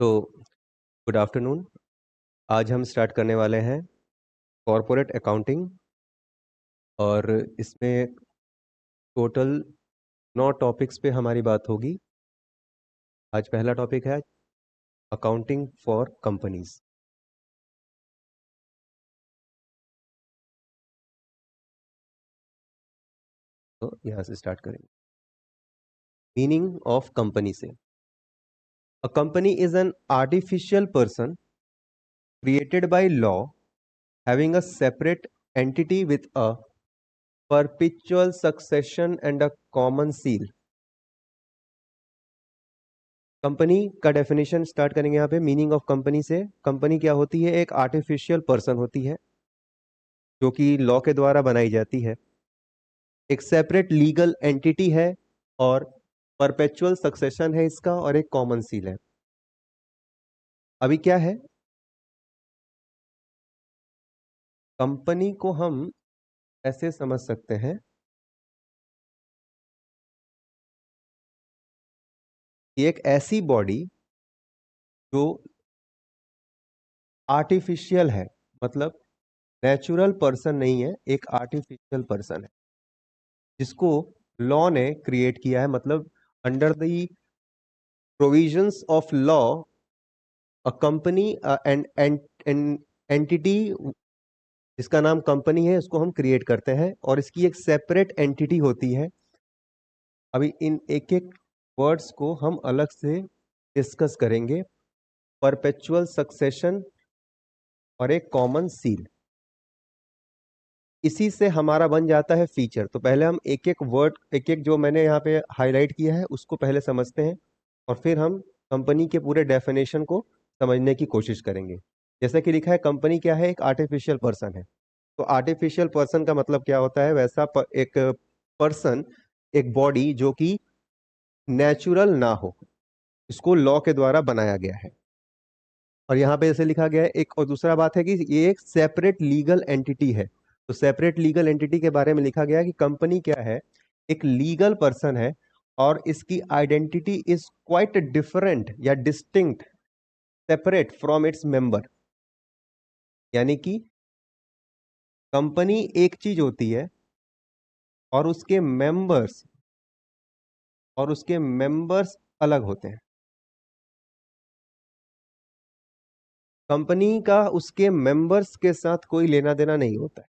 तो good afternoon. आज हम स्टार्ट करने वाले हैं कॉरपोरेट अकाउंटिंग और इसमें टोटल 9 टॉपिक्स पे हमारी बात होगी। आज पहला टॉपिक है अकाउंटिंग फॉर कंपनीज। तो यहाँ से स्टार्ट करेंगे। मीनिंग ऑफ कंपनी से, अ company is an artificial person created by law having a separate entity with a perpetual succession and a common seal। Company का डेफिनेशन स्टार्ट करेंगे यहाँ पे मीनिंग ऑफ कंपनी से। कंपनी क्या होती है? एक आर्टिफिशियल पर्सन होती है जो कि लॉ के द्वारा बनाई जाती है, एक सेपरेट लीगल एंटिटी है और परपेचुअल सक्सेशन है इसका, और एक कॉमन सील है। अभी क्या है कंपनी को हम ऐसे समझ सकते हैं कि एक ऐसी बॉडी जो आर्टिफिशियल है, मतलब नेचुरल पर्सन नहीं है, एक आर्टिफिशियल पर्सन है जिसको लॉ ने क्रिएट किया है। मतलब under the provisions of law a company and entity जिसका नाम कंपनी है उसको हम क्रिएट करते हैं और इसकी एक सेपरेट एंटिटी होती है। अभी इन एक एक वर्ड्स को हम अलग से डिस्कस करेंगे। परपेचुअल सक्सेशन और एक कॉमन सील, इसी से हमारा बन जाता है फीचर। तो पहले हम एक एक वर्ड, एक एक जो मैंने यहाँ पे हाईलाइट किया है उसको पहले समझते हैं और फिर हम कंपनी के पूरे डेफिनेशन को समझने की कोशिश करेंगे। जैसा कि लिखा है, कंपनी क्या है? एक आर्टिफिशियल पर्सन है। तो आर्टिफिशियल पर्सन का मतलब क्या होता है? वैसा एक पर्सन, एक बॉडी जो कि नेचुरल ना हो, इसको लॉ के द्वारा बनाया गया है। और यहाँ पे जैसे लिखा गया है, एक और दूसरा बात है कि ये एक सेपरेट लीगल एंटिटी है। तो सेपरेट लीगल एंटिटी के बारे में लिखा गया है कि कंपनी क्या है? एक लीगल पर्सन है और इसकी आइडेंटिटी इज क्वाइट डिफरेंट या distinct, separate from its member. यानी कि कंपनी एक चीज होती है और उसके मेंबर्स अलग होते हैं। कंपनी का उसके मेंबर्स के साथ कोई लेना देना नहीं होता है।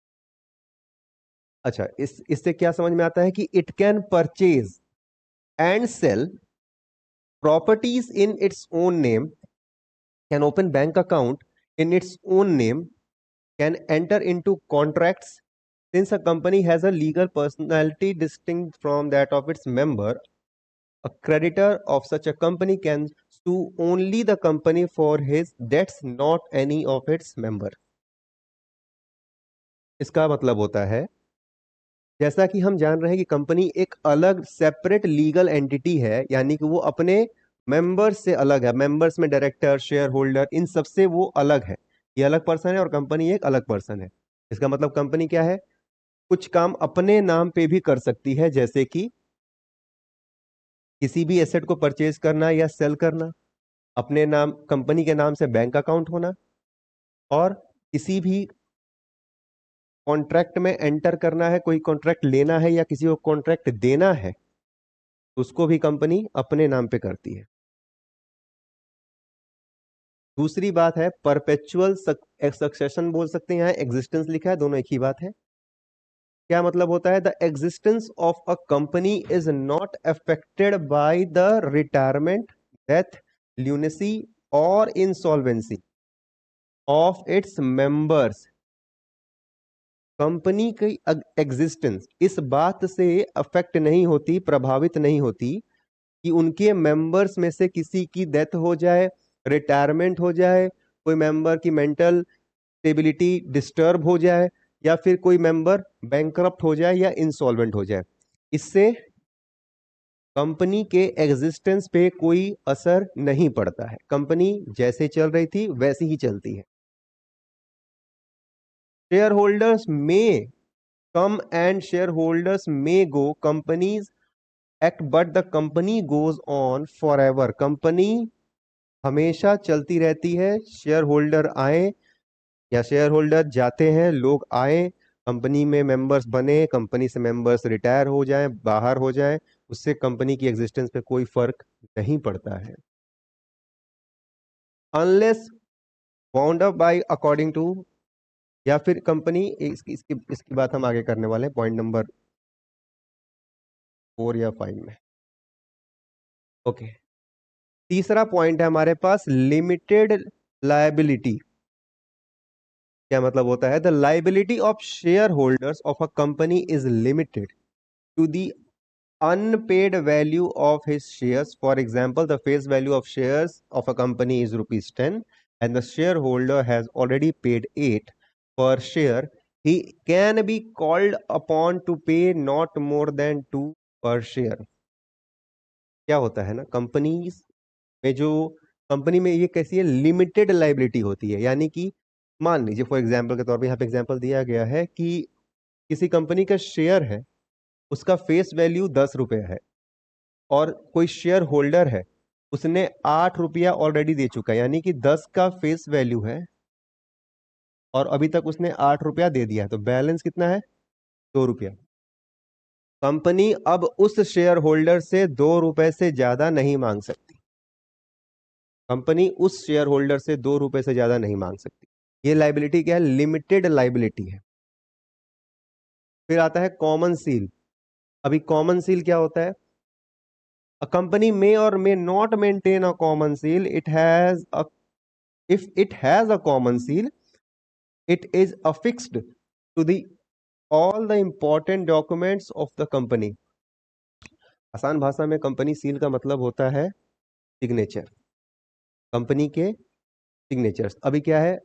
अच्छा, इससे क्या समझ में आता है कि it can purchase and sell properties in its own name, can open bank account in its own name, can enter into contracts. Since a company has a legal personality distinct from that of its member, a creditor of such a company can sue only the company for his debts, not any of its member। इसका मतलब होता है, जैसा कि हम जान रहे हैं कि कंपनी एक अलग सेपरेट लीगल एंटिटी है, यानी कि वो अपने मेंबर्स से अलग है। मेंबर्स में डायरेक्टर, शेयर होल्डर, इन सबसे वो अलग है। ये अलग पर्सन है और कंपनी एक अलग पर्सन है। इसका मतलब कंपनी क्या है? कुछ काम अपने नाम पे भी कर सकती है, जैसे कि किसी भी एसेट को परचेज करना या सेल करना, अपने नाम, कंपनी के नाम से बैंक अकाउंट होना, और किसी भी कॉन्ट्रैक्ट में एंटर करना है, कोई कॉन्ट्रैक्ट लेना है या किसी को कॉन्ट्रैक्ट देना है, उसको भी कंपनी अपने नाम पे करती है। दूसरी बात है परपेचुअल सक्सेशन, बोल सकते हैं, यहाँ एग्जिस्टेंस लिखा है, दोनों एक ही बात है। क्या मतलब होता है? The existence of a company is not affected by the retirement, death, lunacy और insolvency of its members. Company की एग्जिस्टेंस इस बात से अफेक्ट नहीं होती, प्रभावित नहीं होती कि उनके मेंबर्स में से किसी की डेथ हो जाए, रिटायरमेंट हो जाए, कोई मेंबर की मेंटल स्टेबिलिटी डिस्टर्ब हो जाए, या फिर कोई मेंबर बैंकरप्ट हो जाए या इंसॉल्वेंट हो जाए। इससे कंपनी के एग्जिस्टेंस पे कोई असर नहीं पड़ता है। कंपनी जैसे चल रही थी वैसी ही चलती है। शेयर होल्डर्स में कम एंड शेयर होल्डर्स में go, companies act but the company goes on for ever. Company हमेशा चलती रहती है। शेयर होल्डर आए या शेयर होल्डर जाते हैं, लोग आए, कंपनी में मेंबर्स बने, कंपनी से मेंबर्स रिटायर हो जाएं, बाहर हो जाएं, उससे कंपनी की एग्जिस्टेंस पे कोई फर्क नहीं पड़ता है। Unless bound up by according to, या फिर कंपनी, इसकी बात हम आगे करने वाले हैं पॉइंट नंबर 4 या 5 में। ओके, तीसरा पॉइंट है हमारे पास लिमिटेड लायबिलिटी। क्या मतलब होता है? The liability of share holders of a company is limited to the unpaid value of his shares. For example, the face value of shares of a company is rupees 10 and the shareholder has already paid 8 per share. He can be called upon to pay not more than 2 per share. क्या होता है ना, company में जो company में ये कैसी है, लिमिटेड लाइबिलिटी होती है। यानी कि मान लीजिए फॉर एग्जांपल के तौर पे यहाँ पे एग्जांपल दिया गया है कि किसी कंपनी का शेयर है, उसका फेस वैल्यू 10 रुपया है और कोई शेयर होल्डर है, उसने 8 रुपया ऑलरेडी दे चुका है, यानी कि 10 का फेस वैल्यू है और अभी तक उसने 8 रुपया दे दिया है, तो बैलेंस कितना है? 2 रुपया। कंपनी अब उस शेयर होल्डर से 2 रुपए से ज्यादा नहीं मांग सकती। कंपनी उस शेयर होल्डर से 2 रुपए से ज्यादा नहीं मांग सकती। ये लाइबिलिटी क्या है? लिमिटेड लाइबिलिटी है। फिर आता है कॉमन सील। अभी कॉमन सील क्या होता है? A company may or may not maintain a common seal. If it has a common seal, it is affixed to the all the important documents of the company. आसान भाषा में company seal का मतलब होता है सिग्नेचर, कंपनी के signatures. अभी क्या है,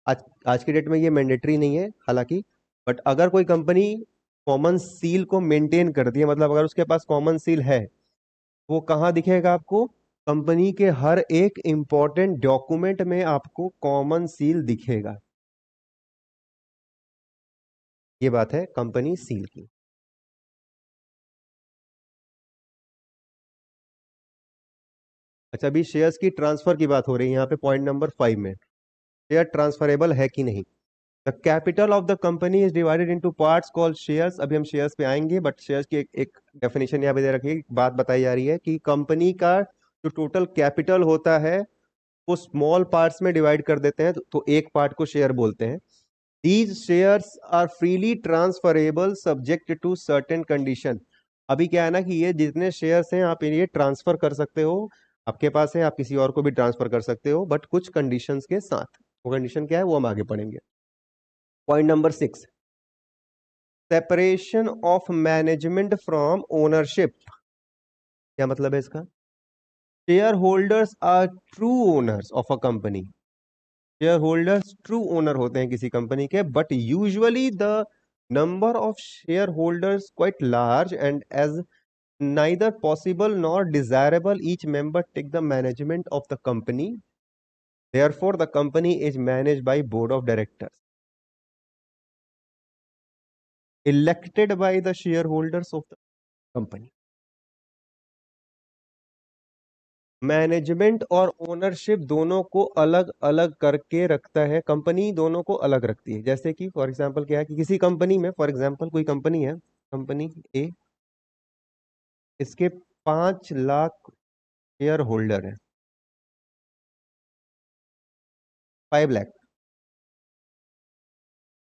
आज की डेट में ये मैंडेटरी नहीं है हालांकि, बट अगर कोई कंपनी कॉमन सील को मेंटेन करती है, मतलब अगर उसके पास कॉमन सील है, वो कहाँ दिखेगा आपको? कंपनी के हर एक इंपॉर्टेंट डॉक्यूमेंट में आपको कॉमन सील दिखेगा। ये बात है कंपनी सील की। अच्छा, अभी शेयर्स की ट्रांसफर की बात हो रही है यहाँ पे पॉइंट नंबर 5 में। शेयर ट्रांसफरेबल है कि नहीं? The capital of the company is divided into parts called shares. अभी हम शेयर्स पे आएंगे, बट शेयर्स की एक डेफिनेशन यहाँ पे दे रखी है, बात बताई जा रही है कि कंपनी का जो टोटल कैपिटल होता है वो स्मॉल पार्ट्स में डिवाइड कर देते हैं, तो एक पार्ट को शेयर बोलते हैं। These shares are freely transferable subject to certain condition। अभी क्या है ना कि ये जितने शेयर्स हैं आप ये ट्रांसफर कर सकते हो, आपके पास है, आप किसी और को भी ट्रांसफर कर सकते हो, बट कुछ कंडीशंस के साथ। वो कंडीशन क्या है वो हम आगे पढ़ेंगे। Point number 6, separation of management from ownership. क्या मतलब है इसका? Share holders are true owners of a company. Share holders true owner होते हैं किसी कंपनी के, but usually the number of share holders quite large and as neither possible nor desirable each member take the management of the company, therefore the company is managed by board of directors elected by the shareholders of the company। Management और ownership दोनों को अलग अलग करके रखता है company, दोनों को अलग रखती है। जैसे कि फॉर एग्जांपल क्या है कि किसी कंपनी में, फॉर एग्जांपल कोई कंपनी है, कंपनी ए, इसके 5 लाख शेयर होल्डर है, 5 लाख।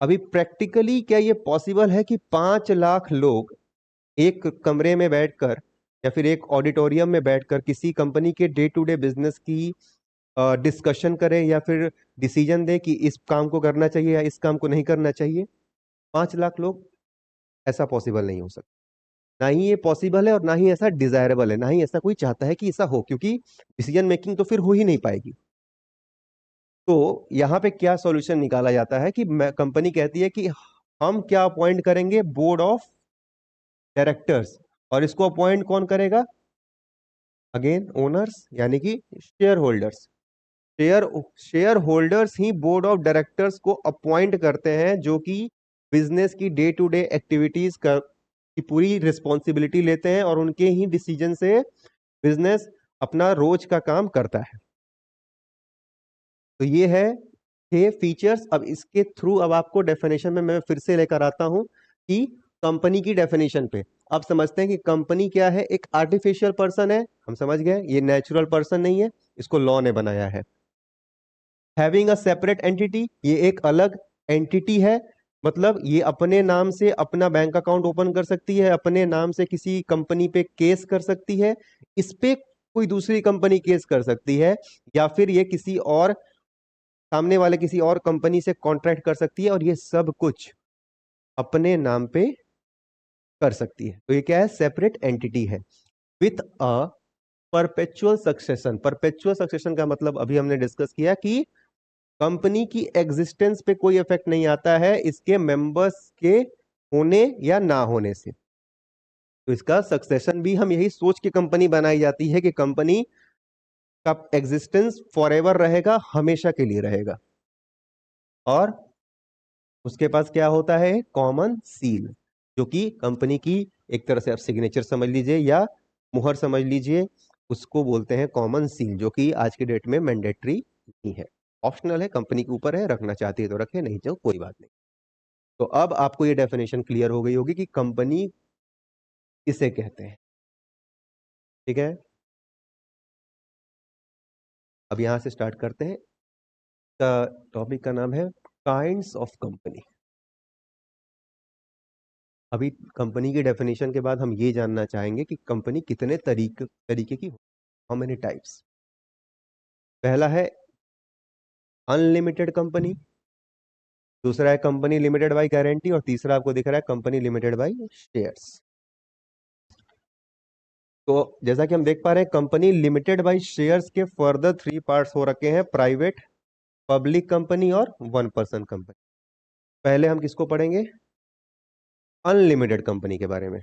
अभी प्रैक्टिकली क्या ये पॉसिबल है कि 5 लाख लोग एक कमरे में बैठकर या फिर एक ऑडिटोरियम में बैठकर किसी कंपनी के डे टू डे बिजनेस की डिस्कशन करें या फिर डिसीजन दें कि इस काम को करना चाहिए या इस काम को नहीं करना चाहिए? 5 लाख लोग, ऐसा पॉसिबल नहीं हो सकता। ना ही ये पॉसिबल है और ना ही ऐसा डिजायरेबल है, ना ही ऐसा कोई चाहता है कि ऐसा हो, क्योंकि डिसीजन मेकिंग तो फिर हो ही नहीं पाएगी। तो यहाँ पे क्या सॉल्यूशन निकाला जाता है कि कंपनी कहती है कि हम क्या अपॉइंट करेंगे? Board of directors. और इसको अपॉइंट कौन करेगा? अगेन ओनर्स, यानी कि share holders. Share share holders he board of directors को अपॉइंट करते हैं, जो कि बिजनेस की डे टू डे एक्टिविटीज की पूरी रिस्पॉन्सिबिलिटी लेते हैं और उनके ही डिसीजन से बिजनेस अपना रोज का काम करता है। तो ये है 6 फीचर्स। अब इसके थ्रू अब आपको डेफिनेशन में मैं फिर से लेकर आता हूं कि कंपनी की डेफिनेशन पे अब समझते हैं कि कंपनी क्या है। एक आर्टिफिशियल पर्सन है, हम समझ गए, ये नेचुरल पर्सन नहीं है, इसको लॉ ने बनाया है। हैविंग अ सेपरेट एंटिटी, ये एक अलग एंटिटी है, मतलब ये अपने नाम से अपना बैंक अकाउंट ओपन कर सकती है, अपने नाम से किसी कंपनी पे केस कर सकती है, इस पे कोई दूसरी कंपनी केस कर सकती है, या फिर ये किसी और सामने वाले किसी और कंपनी से कॉन्ट्रैक्ट कर सकती है, और ये सब कुछ अपने नाम पे कर सकती है। तो ये क्या है? सेपरेट एंटिटी है with a perpetual succession. Perpetual succession का मतलब अभी हमने डिस्कस किया कि कंपनी की एग्जिस्टेंस पे कोई इफेक्ट नहीं आता है इसके मेंबर्स के होने या ना होने से। तो इसका सक्सेशन भी हम यही सोच के कंपनी बनाई जाती है कि कंपनी का एग्जिस्टेंस फॉरएवर रहेगा, हमेशा के लिए रहेगा। और उसके पास क्या होता है? कॉमन सील, जो कि कंपनी की एक तरह से आप सिग्नेचर समझ लीजिए या मुहर समझ लीजिए, उसको बोलते हैं कॉमन सील, जो कि आज की डेट में मैंडेटरी नहीं है, ऑप्शनल है, कंपनी के ऊपर है, रखना चाहती है तो रखे, नहीं तो कोई बात नहीं। तो अब आपको ये डेफिनेशन क्लियर हो गई होगी कि कंपनी किसे कहते हैं। ठीक है, अब यहां से स्टार्ट करते हैं। टॉपिक का नाम है काइंड्स ऑफ कंपनी। अभी कंपनी की डेफिनेशन के बाद हम ये जानना चाहेंगे कि कंपनी कितने तरीके की, हाउ मेनी टाइप्स। पहला है अनलिमिटेड कंपनी, दूसरा है कंपनी लिमिटेड बाय गारंटी, और तीसरा आपको दिख रहा है कंपनी लिमिटेड बाय शेयर्स। तो जैसा कि हम देख पा रहे हैं, कंपनी लिमिटेड बाय शेयर्स के फर्दर 3 पार्ट्स हो रखे हैं, प्राइवेट, पब्लिक कंपनी और वन पर्सन कंपनी। पहले हम किसको पढ़ेंगे? अनलिमिटेड कंपनी के बारे में।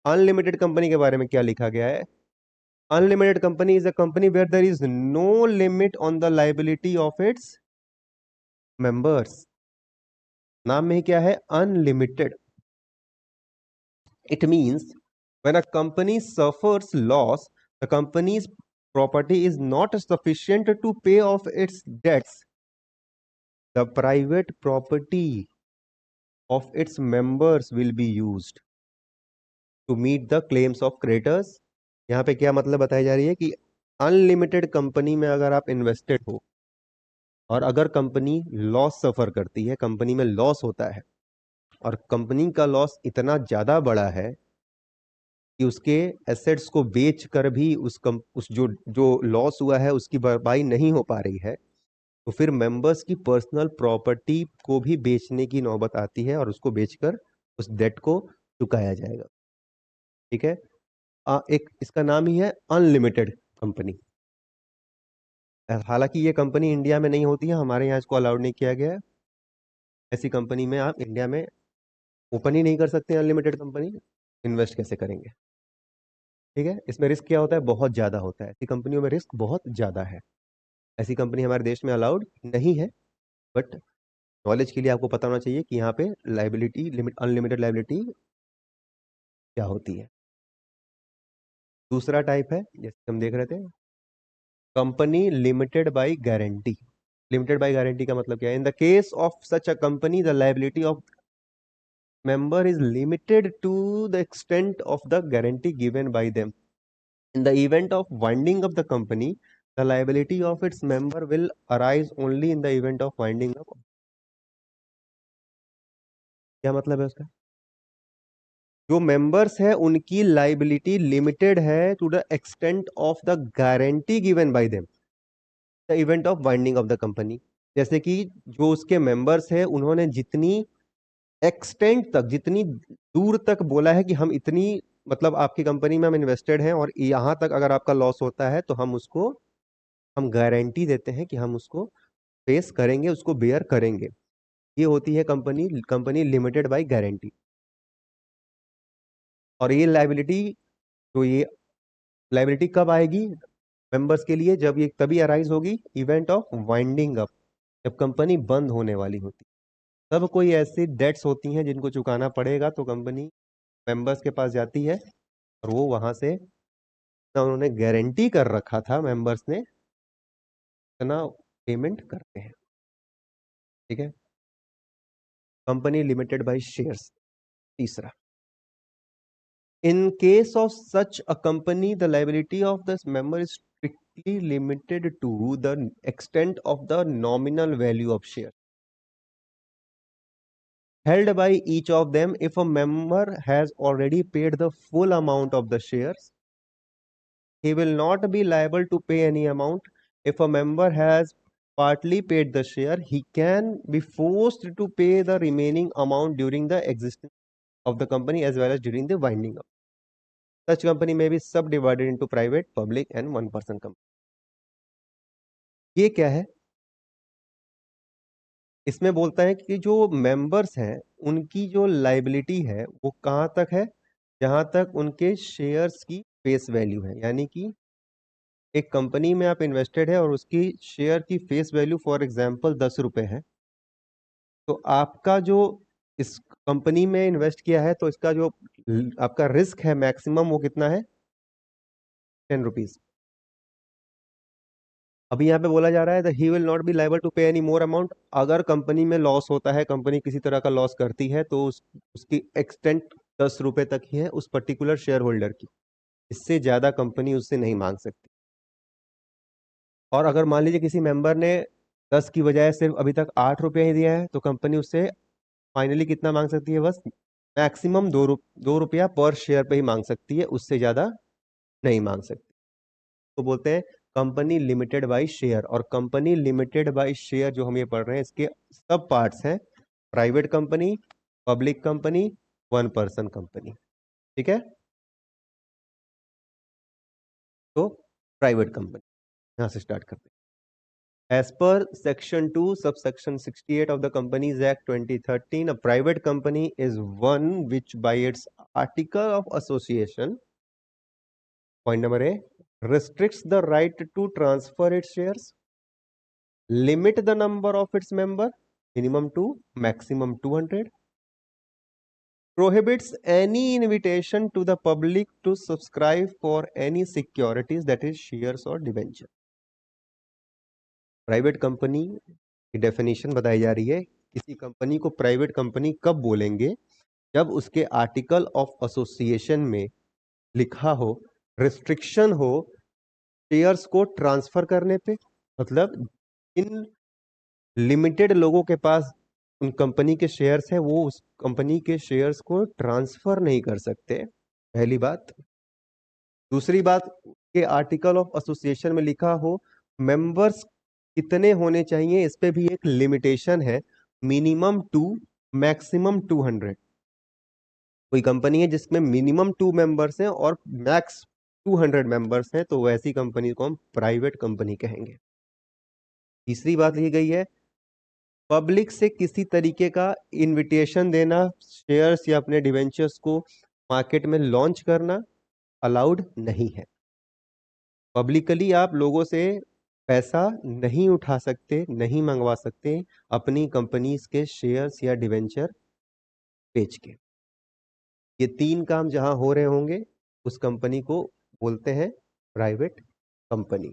अनलिमिटेड कंपनी के बारे में क्या लिखा गया है? Unlimited company is a company where there is no limit on the liability of its members. नाम में ही क्या है? Unlimited. It means when a company suffers loss, the company's property is not sufficient to pay off its debts. The private property of its members will be used to meet the claims of creditors. यहाँ पे क्या मतलब बताई जा रही है कि unlimited company में अगर आप इन्वेस्टेड हो और अगर कंपनी लॉस सफर करती है, कंपनी में लॉस होता है, और कंपनी का लॉस इतना ज्यादा बड़ा है कि उसके एसेट्स को बेच कर भी उस जो जो लॉस हुआ है उसकी भरपाई नहीं हो पा रही है, तो फिर मेंबर्स की पर्सनल प्रॉपर्टी को भी बेचने की नौबत आती है और उसको बेचकर उस डेट को चुकाया जाएगा। ठीक है, एक इसका नाम ही है अनलिमिटेड कंपनी। हालांकि ये कंपनी इंडिया में नहीं होती है, हमारे यहाँ इसको अलाउड नहीं किया गया है। ऐसी कंपनी में आप इंडिया में ओपन ही नहीं कर सकते अनलिमिटेड कंपनी, इन्वेस्ट कैसे करेंगे? ठीक है, इसमें रिस्क क्या होता है? बहुत ज्यादा होता है, ऐसी कंपनियों में रिस्क बहुत ज्यादा है। ऐसी कंपनी हमारे देश में अलाउड नहीं है, बट नॉलेज के लिए आपको पता होना चाहिए कि यहाँ पे लाइबिलिटी लिमिट, अनलिमिटेड लाइबिलिटी क्या होती है। दूसरा टाइप है, जैसे हम देख रहे थे, company limited by guarantee. Limited by guarantee का मतलब क्या है? इन the case of such a company the liability of member is limited to the extent of the guarantee given by them. In the event of winding up the company, the liability of its member will arise only in the event of winding up. क्या मतलब है उसका? जो members है उनकी liability limited है to the extent of the guarantee given by them the event of winding of the company. जैसे कि जो उसके मेंबर्स है उन्होंने जितनी एक्सटेंट तक, जितनी दूर तक बोला है कि हम इतनी, मतलब आपकी कंपनी में हम इन्वेस्टेड हैं और यहां तक अगर आपका लॉस होता है तो हम गारंटी देते हैं कि हम उसको फेस करेंगे, उसको बेयर करेंगे। ये होती है कंपनी लिमिटेड बाय गारंटी। और ये लाइबिलिटी कब आएगी मेंबर्स के लिए? जब ये तभी अराइज होगी इवेंट ऑफ वाइंडिंग अप, जब कंपनी बंद होने वाली होती। तब कोई ऐसी डेट्स होती हैं जिनको चुकाना पड़ेगा, तो कंपनी मेंबर्स के पास जाती है और वो वहां से ना उन्होंने गारंटी कर रखा था मेंबर्स ने, इतना पेमेंट करते हैं। ठीक है। कंपनी लिमिटेड बाय शेयर्स, तीसरा, in case of such a company the liability of this member is strictly limited to the extent of the nominal value of share held by each of them. If a member has already paid the full amount of the shares, he will not be liable to pay any amount. If a member has partly paid the share, he can be forced to pay the remaining amount during the existence of the company as well as during the winding up. Such company may be subdivided into private, public and one person company. ये क्या है? इसमें बोलता है कि जो members हैं उनकी जो लाइबिलिटी है वो कहाँ तक है? जहां तक उनके शेयर्स की फेस वैल्यू है। यानी कि एक कंपनी में आप इन्वेस्टेड है और उसकी शेयर की फेस वैल्यू फॉर एग्जांपल 10 रुपए है, तो आपका जो इस कंपनी में इन्वेस्ट किया है तो इसका जो आपका रिस्क है मैक्सिमम वो कितना है? 10 रुपीज। अभी यहाँ पे बोला जा रहा है he will not be liable to pay any more amount. अगर कंपनी में लॉस होता है, कंपनी किसी तरह का लॉस करती है, तो उसकी एक्सटेंट 10 रुपए तक ही है उस पर्टिकुलर शेयर होल्डर की, इससे ज्यादा कंपनी उससे नहीं मांग सकती। और अगर मान लीजिए किसी मेंबर ने 10 की बजाय सिर्फ अभी तक 8 रुपया ही दिया है, तो कंपनी उससे फाइनली कितना मांग सकती है? बस मैक्सिमम 2 रुपया पर शेयर पे ही मांग सकती है, उससे ज्यादा नहीं मांग सकती। तो बोलते हैं कंपनी लिमिटेड बाय शेयर। और कंपनी लिमिटेड बाय शेयर जो हम ये पढ़ रहे हैं इसके सब पार्ट्स हैं, private company, public company, one person company. ठीक है। तो प्राइवेट कंपनी यहां से स्टार्ट करते हैं। As per section 2 subsection 68 of the Companies Act 2013, a private company is one which by its article of association, point number A, restricts the right to transfer its shares, limit the number of its member, minimum 2, maximum 200, prohibits any invitation to the public to subscribe for any securities, that is shares or debenture. Private company की definition बताई जा रही है। किसी company को private company कब बोलेंगे? जब उसके आर्टिकल ऑफ एसोसिएशन में लिखा हो, रिस्ट्रिक्शन हो शेयर्स को ट्रांसफर करने पे। मतलब इन लिमिटेड लोगों के पास उन कंपनी के शेयर्स है, वो उस कंपनी के शेयर्स को ट्रांसफर नहीं कर सकते, पहली बात। दूसरी बात, के आर्टिकल ऑफ एसोसिएशन में लिखा हो मेंबर्स कितने होने चाहिए, इस पे भी एक लिमिटेशन है, मिनिमम 2, मैक्सिमम 200। कोई कंपनी है जिसमें मिनिमम 2 मेंबर्स हैं और मैक्स 200 मेंबर्स हैं, तो वैसी कंपनी को हम प्राइवेट कंपनी कहेंगे। तीसरी बात लिखी गई है, पब्लिक से किसी तरीके का इनविटेशन देना, शेयर्स या अपने डिवेंचर्स को मार्केट में लॉन्च करना अलाउड नहीं है। पब्लिकली आप लोगों से पैसा नहीं उठा सकते, नहीं मंगवा सकते अपनी कंपनीज के शेयर्स या डिवेंचर बेच के। ये 3 काम जहां हो रहे होंगे उस कंपनी को बोलते हैं private company.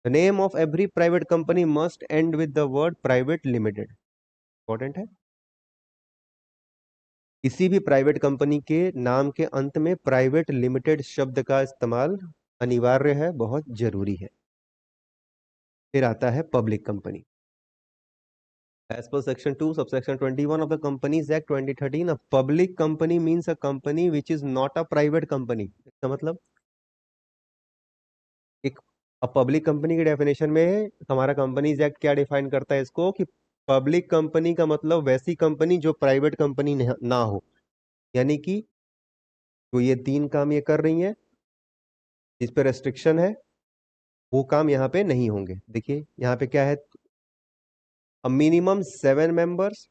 The name of every private company must end with the word private limited. Important है। किसी भी प्राइवेट कंपनी के नाम के अंत में प्राइवेट लिमिटेड शब्द का इस्तेमाल अनिवार्य है, बहुत जरूरी है। फिर आता है public company. As per section 2 subsection 21 of the Companies Act 2013, a public company means a company which is not a private company. इसका मतलब एक पब्लिक कंपनी की डेफिनेशन में हमारा कंपनीज एक्ट क्या डिफाइन करता है इसको, कि पब्लिक कंपनी का मतलब वैसी कंपनी जो प्राइवेट कंपनी ना हो। यानी कि जो ये 3 काम ये कर रही हैं जिस पे रेस्ट्रिक्शन है, वो काम यहाँ पे नहीं होंगे। देखिए यहाँ पे क्या है, minimum 7 members,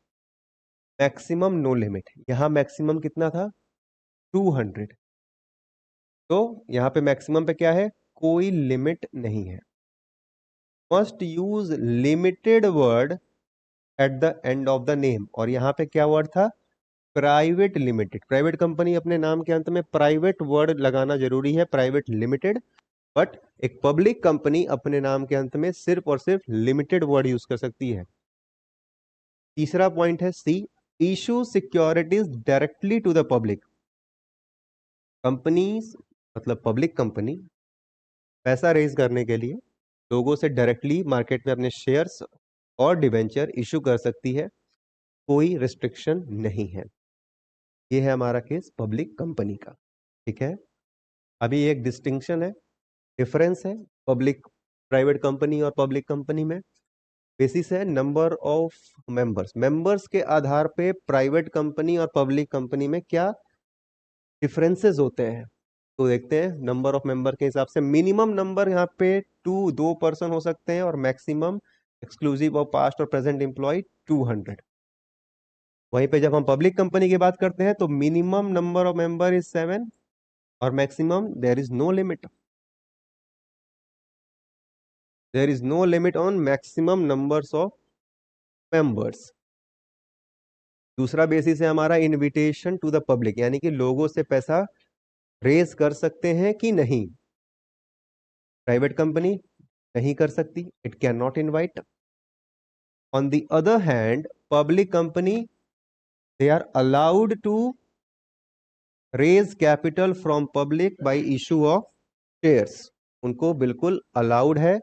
maximum no limit. यहाँ मैक्सिमम कितना था? 200। तो यहाँ पे मैक्सिमम पे क्या है? कोई लिमिट नहीं है। Must use limited word at the end of the name. और यहाँ पे क्या वर्ड था? प्राइवेट लिमिटेड, प्राइवेट कंपनी अपने नाम के अंत में प्राइवेट वर्ड लगाना जरूरी है, प्राइवेट लिमिटेड। बट एक पब्लिक कंपनी अपने नाम के अंत में सिर्फ और सिर्फ लिमिटेड वर्ड यूज कर सकती है। तीसरा पॉइंट है C, issue securities directly to the public. Companies मतलब पब्लिक कंपनी पैसा रेज करने के लिए लोगों से डायरेक्टली मार्केट में अपने शेयर्स और डिबेंचर इशू कर सकती है, कोई रिस्ट्रिक्शन नहीं है। ये है हमारा केस पब्लिक कंपनी का। ठीक है, अभी एक डिस्टिंक्शन है, डिफरेंस है पब्लिक प्राइवेट कंपनी और पब्लिक कंपनी में। बेसिस है नंबर ऑफ मेंबर्स, मेंबर्स के आधार पे प्राइवेट कंपनी और पब्लिक कंपनी में क्या डिफरेंसेस होते हैं। तो देखते हैं, नंबर ऑफ मेंबर के हिसाब से मिनिमम नंबर यहाँ पे 2 पर्सन हो सकते हैं और मैक्सिमम एक्सक्लूसिव ऑफ पास्ट और प्रेजेंट एम्प्लॉय 200। वहीं पे जब हम पब्लिक कंपनी की बात करते हैं तो minimum number of member is 7 और maximum there is no limit, there is no limit on maximum numbers of members. दूसरा बेसिस है हमारा इनविटेशन टू द पब्लिक, यानी कि लोगों से पैसा रेज कर सकते हैं कि नहीं। प्राइवेट कंपनी नहीं कर सकती, it can not invite. On the other hand public company they are allowed to raise capital from public by issue of shares. उनको बिल्कुल अलाउड है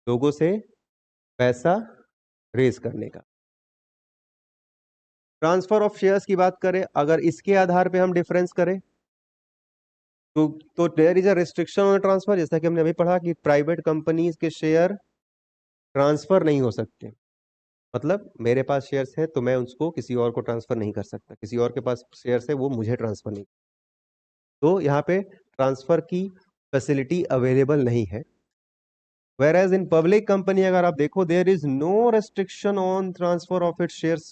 लोगों से पैसा रेज करने का। ट्रांसफर ऑफ शेयर्स की बात करें, अगर इसके आधार पे हम डिफरेंस करें तो there is a restriction on transfer. जैसा कि हमने अभी पढ़ा कि प्राइवेट कंपनीज के शेयर ट्रांसफर नहीं हो सकते, मतलब मेरे पास शेयर्स है तो मैं उसको किसी और को ट्रांसफर नहीं कर सकता, किसी और के पास शेयर्स है वो मुझे ट्रांसफर नहीं। तो यहाँ पे ट्रांसफर की फैसिलिटी अवेलेबल नहीं है। Whereas in public company अगर आप देखो there is no restriction on transfer of its shares,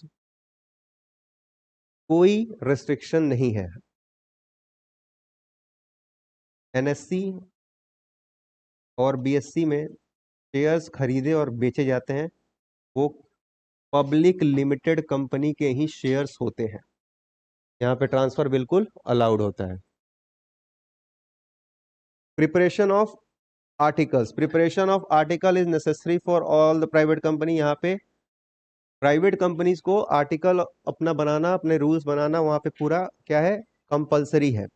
कोई restriction नहीं है। NSC और BSC में शेयर्स खरीदे और बेचे जाते हैं, वो पब्लिक लिमिटेड कंपनी के ही शेयर्स होते हैं। यहाँ पे ट्रांसफर बिल्कुल अलाउड होता है। Preparation of articles, preparation of article is necessary for all the private company. यहाँ पे प्राइवेट कंपनीज को आर्टिकल अपना बनाना, अपने रूल्स बनाना वहां पे पूरा क्या है, कंपलसरी है।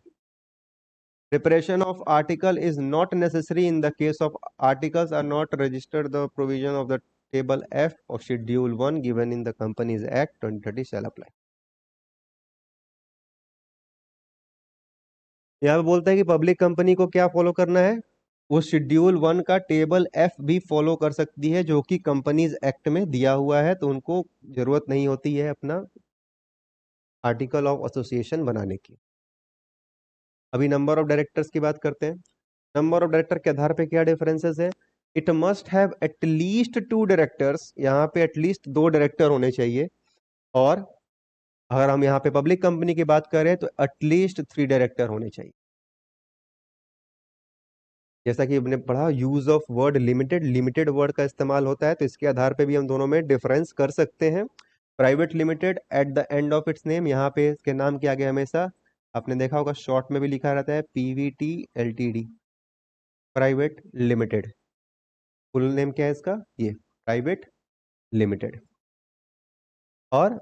Preparation of article is not necessary in the case of articles are not registered the provision of the table F और schedule 1 given in the companies act 2030 shall apply. यहाँ पे बोलता है कि पब्लिक कंपनी को क्या follow करना है, वो शेड्यूल 1 का टेबल एफ भी फॉलो कर सकती है जो कि कंपनीज एक्ट में दिया हुआ है, तो उनको जरूरत नहीं होती है अपना आर्टिकल ऑफ एसोसिएशन बनाने की। अभी नंबर ऑफ डायरेक्टर्स की बात करते हैं। नंबर ऑफ डायरेक्टर के आधार पे क्या डिफरेंसेस है। It must have at least 2 directors, यहाँ पे एटलीस्ट 2 डायरेक्टर होने चाहिए। और अगर हम यहाँ पे पब्लिक कंपनी की बात करें तो एटलीस्ट 3 डायरेक्टर होने चाहिए। जैसा कि हमने पढ़ा use of word limited, limited word का इस्तेमाल होता है, तो इसके आधार पे भी हम दोनों में डिफरेंस कर सकते हैं। Private limited at the end of its name, यहाँ पे इसके नाम के आगे हमेशा आपने देखा होगा शॉर्ट में भी लिखा रहता है PVT LTD, private limited. Full name क्या है इसका, ये प्राइवेट लिमिटेड। और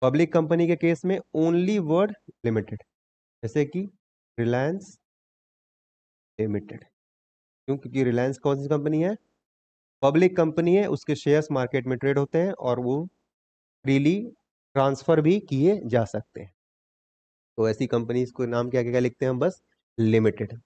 पब्लिक कंपनी के केस में ओनली वर्ड लिमिटेड, जैसे कि रिलायंस लिमिटेड। क्यों, क्योंकि रिलायंस कौन सी कंपनी है, पब्लिक कंपनी है, उसके शेयर्स मार्केट में ट्रेड होते हैं और वो फ्रीली ट्रांसफर भी किए जा सकते हैं। तो ऐसी कंपनीज को नाम क्या क्या लिखते हैं हम, बस लिमिटेड।